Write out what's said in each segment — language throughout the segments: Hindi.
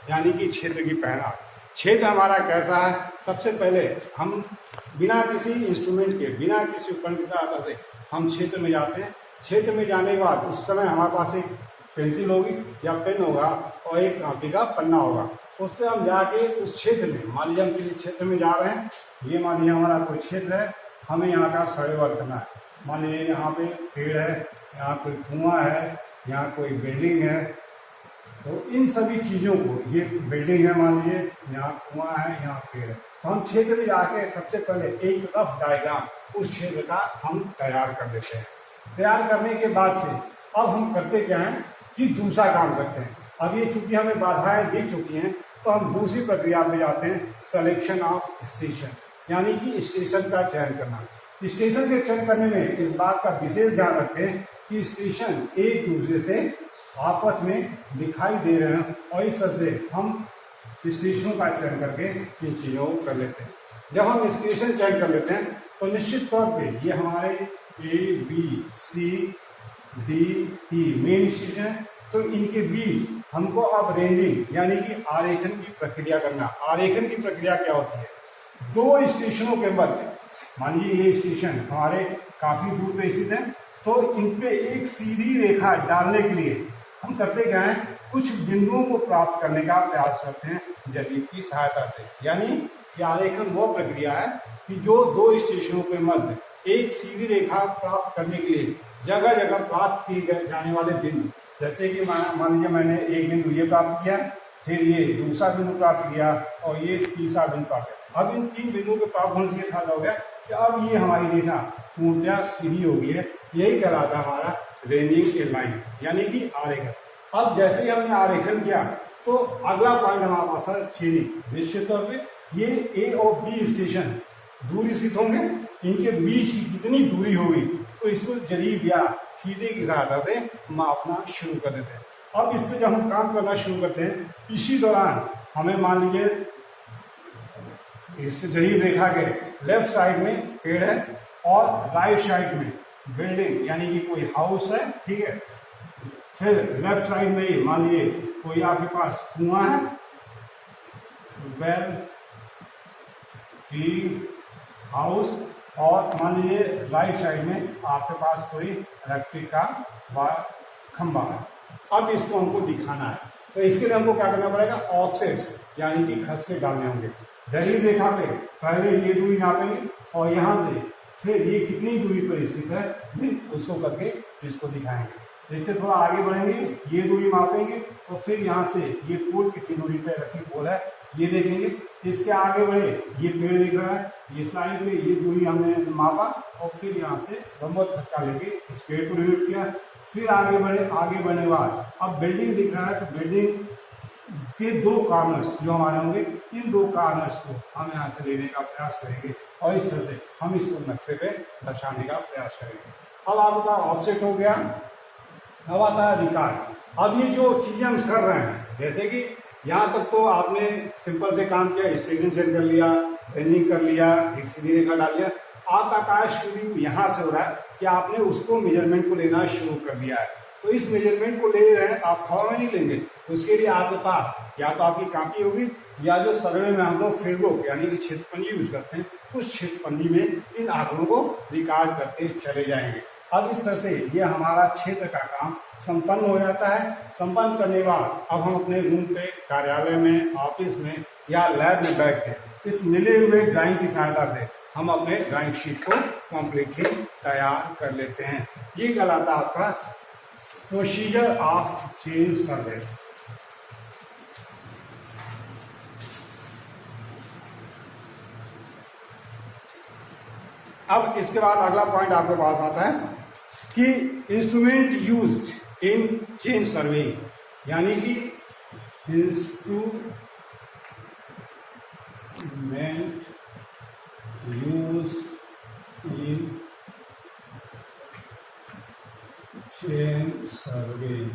यानी कि क्षेत्र की पहचान। क्षेत्र हमारा कैसा है, सबसे पहले हम बिना किसी इंस्ट्रूमेंट के, बिना किसी उपकरण की सहायता से हम क्षेत्र में जाते हैं। क्षेत्र में जाने के बाद उस समय हमारे पास एक पेंसिल होगी या पेन होगा और एक कापी का पन्ना होगा। उससे हम जाके उस क्षेत्र में, मान लीजिए हम किसी क्षेत्र में जा रहे हैं, ये मान लीजिए हमारा कोई क्षेत्र है, हमें यहाँ का सर्वे करना है। मान लीजिए यहाँ पे पेड़ है, यहाँ कोई कुआं है, यहाँ कोई बिल्डिंग है, तो इन सभी चीज़ों को, ये बिल्डिंग है मान लीजिए, यहाँ कुआं है, यहाँ पेड़ है, तो हम क्षेत्र में जाके सबसे पहले एक रफ डायग्राम उस क्षेत्र का हम तैयार कर देते हैं। तैयार करने के बाद से अब हम करते क्या हैं कि दूसरा काम करते हैं। अब ये चूंकि हमें बाधाएं दिख चुकी हैं, तो हम दूसरी प्रक्रिया में जाते हैं, सिलेक्शन ऑफ स्टेशन, यानी कि स्टेशन का चयन करना। स्टेशन के चयन करने में इस बात का विशेष ध्यान रखते हैं कि स्टेशन एक दूसरे से आपस में दिखाई दे रहे हैं, और इस तरह से हम स्टेशनों का चयन करके इन चीज़ों को कर लेते हैं। जब हम स्टेशन चयन कर लेते हैं तो निश्चित तौर पे ये हमारे ABCD मेन स्टेशन है, तो इनके बीच हमको अब रेंजिंग यानी कि आरेखन की प्रक्रिया करना। आरेखन की प्रक्रिया क्या होती है, दो स्टेशनों के मध्य, मान लीजिए ये स्टेशन हमारे काफ़ी दूर पे स्थित है, तो इन पे एक सीधी रेखा डालने के लिए हम करते क्या है, कुछ बिंदुओं को प्राप्त करने का प्रयास करते हैं जरीब की सहायता से। यानी कि आरेखन वो प्रक्रिया है कि जो दो स्टेशनों के मध्य एक सीधी रेखा प्राप्त करने के लिए जगह जगह प्राप्त किए जाने वाले बिंदु, जैसे कि मान लीजिए मैंने एक बिंदु ये प्राप्त किया, फिर ये दूसरा बिंदु प्राप्त किया और ये तीसरा बिंदु प्राप्त किया। अब इन तीन बिंदुओं के प्राप्त होने से फायदा हो गया कि अब ये हमारी रेखा पूर्णतः सीधी हो गई है। यही कहलाता है हमारा रेंजिंग ए लाइन, यानी कि आरेखन। अब जैसे ही हमने आरेखन किया तो अगला पॉइंट हमारे पास है छेनी। निश्चित तौर पे ये ए और बी स्टेशन दूरी स्थित होंगे, इनके बीच की कितनी दूरी होगी तो इसको जरीब या फीते की सहायता से मापना शुरू कर देते हैं। अब इस पर जब हम काम करना शुरू करते हैं, इसी दौरान हमें मान लीजिए इस जरीब रेखा के लेफ्ट साइड में पेड़ है और राइट साइड में बिल्डिंग यानी कि कोई हाउस है, ठीक है। फिर लेफ्ट साइड में ही मान लीजिए कोई आपके पास कुआं है, वेल, ट्री, हाउस, और मान लीजिए राइट साइड में आपके पास कोई इलेक्ट्रिक का खंबा है। अब इसको हमको दिखाना है, तो इसके लिए हमको क्या करना पड़ेगा, ऑफसेट्स यानी कि खस के डालने होंगे। जरीब रेखा पे पहले ये दूरी नापेंगे और यहाँ से फिर ये कितनी दूरी पर स्थित है उसको करके इसको दिखाएंगे। इससे थोड़ा आगे बढ़ेंगे, ये दूरी मापेंगे और फिर यहाँ से ये पोल कितनी दूरी पर रखी पोल है ये देखेंगे। इसके आगे बढ़े, ये पेड़ दिख रहा है, इस लाइन पे ये दूरी हमने मापा और फिर यहाँ से लंबवत खसका लेके इस पेड़ को रिलेट किया। फिर आगे बढ़े, आगे बढ़ने के बाद अब बिल्डिंग दिख रहा है, तो बिल्डिंग के दो कार्नर्स जो हमारे होंगे, इन दो कार्नर्स को हम यहाँ से लेने का प्रयास करेंगे और इस तरह से हम इसको नक्शे पे दर्शाने का प्रयास करेंगे। अब आपका ऑफसेट हो गया। अब आता है रिकॉर्ड। अब ये जो चीजें हम कर रहे हैं, जैसे कि यहाँ तक तो आपने सिंपल से काम किया, स्टेशन चेंज कर लिया, रेंजिंग कर लिया, एक सीधी रेखा डाल लिया। आपका कार्य शुरू यहाँ से हो रहा है कि आपने उसको मेजरमेंट को लेना शुरू कर दिया है। तो इस मेजरमेंट को ले रहे हैं, आप हवा में नहीं लेंगे, उसके लिए आपके पास या तो आपकी कापी होगी या जो सर्वे में हम लोग फील्ड बुक यानी कि क्षेत्रपंजी यूज करते हैं, उस क्षेत्रपंजी में इन आंकड़ों को रिकॉर्ड करते चले जाएंगे। अब इस तरह से ये हमारा क्षेत्र का काम संपन्न हो जाता है। संपन्न करने के बाद अब हम अपने रूम पे, कार्यालय में, ऑफिस में या लैब में बैठ के इस मिले हुए ड्राइंग की सहायता से हम अपने ड्राइंग शीट को कम्प्लीटली तैयार कर लेते हैं। ये कहलाता है आपका प्रोसीजर ऑफ चेन सर्वे। अब इसके बाद अगला पॉइंट आपके पास आता है कि instrument used in chain surveying, यानी कि instrument use in chain surveying,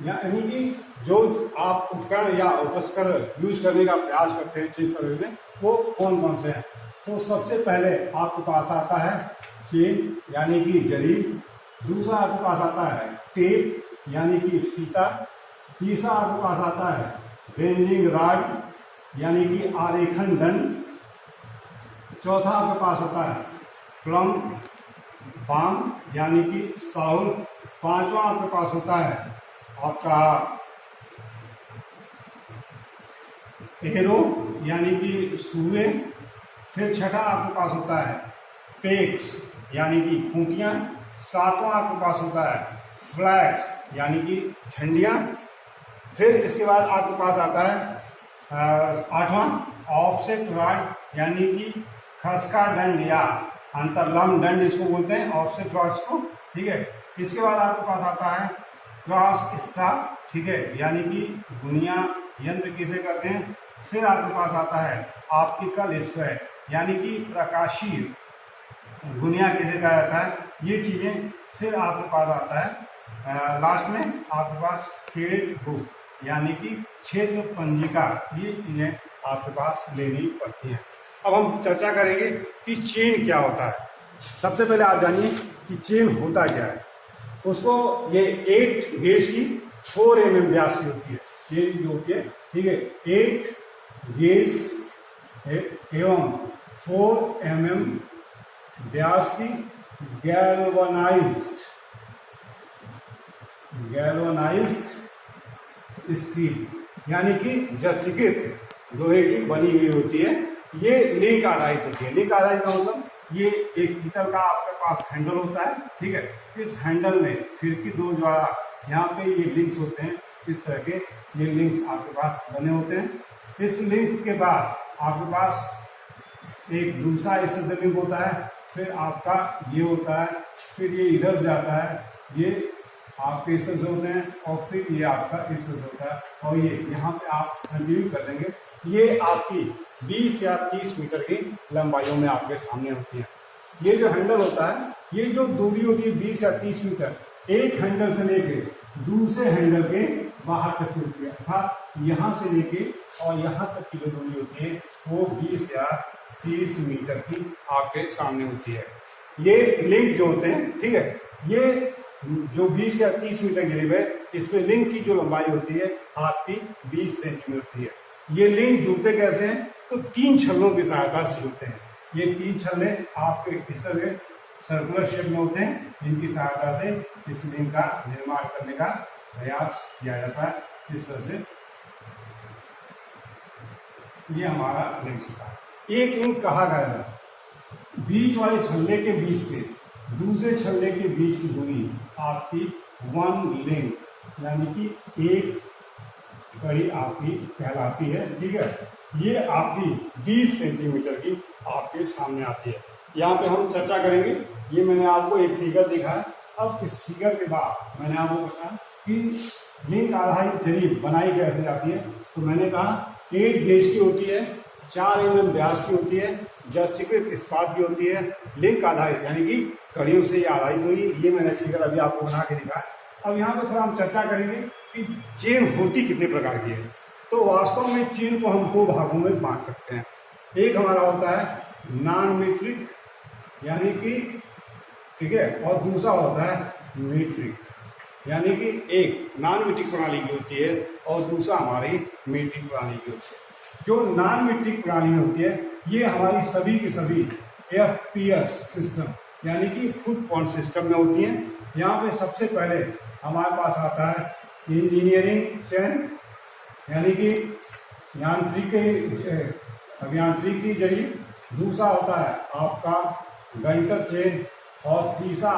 यानी कि जो आप उपकरण या उपस्कर यूज करने का प्रयास करते हैं चेन सर्वे में, वो कौन कौन से हैं। तो सबसे पहले आपके पास आता है चेन यानी कि जरीब, दूसरा आपके पास आता है टेप यानी कि फीता, तीसरा आपके पास आता है रेंजिंग रॉड यानी कि आरेखन दंड। चौथा आपके पास होता है प्लम बाम यानी कि साहुल। पांचवा आपके पास होता है आपका एरो यानी कि सुए। फिर छठा आपके पास होता है पेक्स यानी कि खूंटियां। सातवां आपके पास होता है फ्लैग्स यानी कि झंडियां। फिर इसके बाद आपके पास आता है आठवां ऑफसेट रॉड यानी कि खसका दंड या अंतरलम दंड इसको बोलते हैं, ऑफसेट रॉड्स को। ठीक है, इसके बाद आपके पास आता है क्रॉस स्टाफ। ठीक है, यानी कि दुनिया यंत्र किसे कहते हैं। फिर आपके पास आता है ऑप्टिकल स्क्वायर यानी कि प्रकाशीय दुनिया किसे कहा जाता है, ये चीजें। फिर आपके पास आता है लास्ट में आपके पास फील्ड बुक यानी कि क्षेत्र पंजिका। ये चीजें आपके पास लेनी पड़ती हैं। अब हम चर्चा करेंगे कि चेन क्या होता है। सबसे पहले आप जानिए कि चेन होता क्या है। उसको ये 8 गेज की 4 mm व्यास की होती है चेन जो होती है। ठीक है, 8 गेज एवं 4 mm व्यास की गैल्वनाइज्ड स्टील यानी कि जस्तीकृत लोहे की बनी हुई होती है। ये लिंक आधारित होती है। लिंक आधारित का मतलब ये एक पीतल का आपके पास हैंडल होता है। ठीक है, इस हैंडल में फिरकी दो द्वारा यहाँ पे ये लिंक्स होते हैं। इस तरह के ये लिंक्स आपके पास बने होते हैं। इस लिंक के बाद आपके पास एक दूसरा इससे से लिंक होता है। फिर आपका ये होता है, फिर ये इधर जाता है, ये आपके इस तरह से होते हैं, और फिर ये आपका इस तरह से होता है, और ये यहाँ पे आप कंटिन्यू कर देंगे। ये आपकी 20 या 30 मीटर की लंबाइयों में आपके सामने होती है। ये जो हैंडल होता है, ये जो दूरी होती है 20 या 30 मीटर, एक हैंडल से लेके दूसरे हैंडल के बाहर तक की होती है। अर्थात यहाँ से लेके और यहाँ तक की जो दूरी होती है वो 20 या 30 मीटर की आपके सामने होती है। ये लिंक जो होते हैं, ठीक है, ये जो 20 या 30 मीटर करीब है, इसमें लिंक की जो लंबाई होती है आपकी 20 सेंटीमीटर होती है। ये लिंक जुड़ते कैसे हैं, तो 3 छल्लों की सहायता से जुड़ते हैं। ये 3 छल्ले आपके इस तरह सर्कुलर शेप में होते हैं, जिनकी सहायता से इस लिंक का निर्माण करने का प्रयास किया जाता है। इस तरह से ये हमारा लिंक था। एक लिंक कहा गया है बीच वाले छल्ले के बीच से दूसरे छल्ले के बीच की दूरी आपकी 1 लिंक यानी कि एक कड़ी आपकी कहलाती है। ठीक है, ये आपकी 20 सेंटीमीटर की आपके सामने आती है। यहाँ पे हम चर्चा करेंगे। ये मैंने आपको एक फिगर दिखाया। अब इस फिगर के बाद मैंने आपको बताया कि लिंक आधारित जरीब बनाई कैसे जाती है। तो मैंने कहा 8 गेज की होती है, 4 mm व्यास की होती है, जस्तीकृत इस्पात की होती है, लिंक आधारित यानी कि कड़ियों से ये आधारित हुई। ये मैंने फिगर अभी आपको बना के दिखाया। अब यहाँ पे थोड़ा हम चर्चा करेंगे कि चेन होती कितने प्रकार की है। तो वास्तव में चेन को हम 2 भागों में बांट सकते हैं। एक हमारा होता है नॉन मीट्रिक यानी कि, ठीक है, और दूसरा होता है मीट्रिक यानी कि एक नॉन मीट्रिक प्रणाली की होती है और दूसरा हमारी मीट्रिक प्रणाली की होती है। जो नॉन मीट्रिक प्रणाली में होती है ये हमारी सभी की सभी FPS सिस्टम यानी कि फुट पाउंड सिस्टम में होती हैं। यहाँ पे सबसे पहले हमारे पास आता है इंजीनियरिंग चेन यानी कि अभियांत्रिकी जरिए। दूसरा होता है आपका गंटर चेन और तीसरा